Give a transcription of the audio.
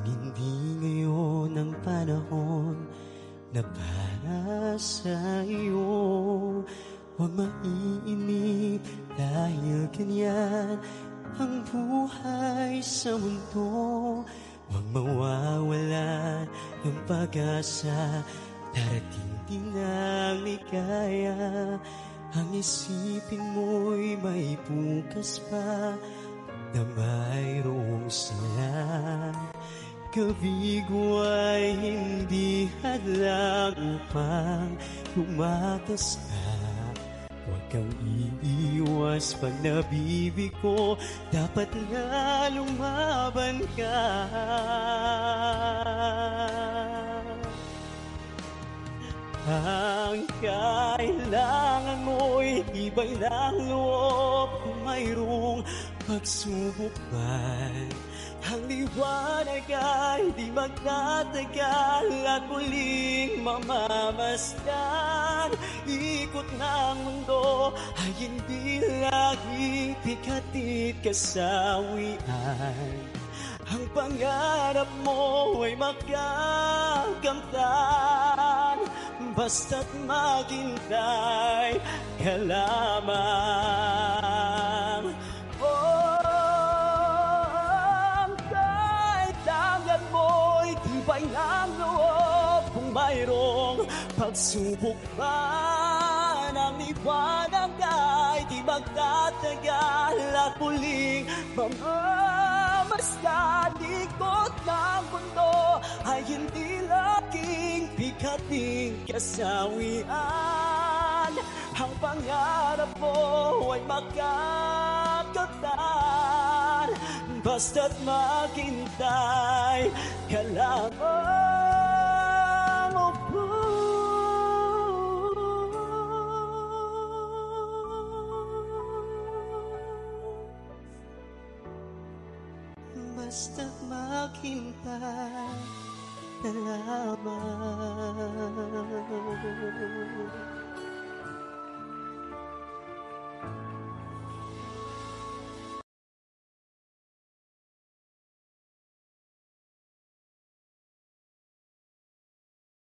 Kung hindi ngayon ang panahon na para sa iyo, huwag maiinip dahil ganyan ang buhay sa mundo. Huwag mawawala ng pag-asa, darating din ang ligaya. Ang isipin mo'y may bukas pa na mayroong saya. Kabigo ay hindi hadlang upang lumakas ka. Huwag kang iiwas pag nabibigo, dapat nga lumaban ka. Ang kailangan mo'y iba'y ng loob kung mayroong pagsubok man. Ang liwanag ay di magtatagal at muling mamamasdan. Ikot ng mundo ay hindi laging pikatid kasawian. Ang pangarap mo ay magagamtan, basta't maghintay ka lamang. Ang kailangan mo'y tibay ng loob kung mayroong pagsubok man. Ang liwanag ay di magtatagal at muling mamamasdan. Ikot ng mundo ay hindi laging bikating kasawian. Ang pangarap mo ay magkakamtan, basta't maghintay ka lamang. Basta't maghintay ka lamang.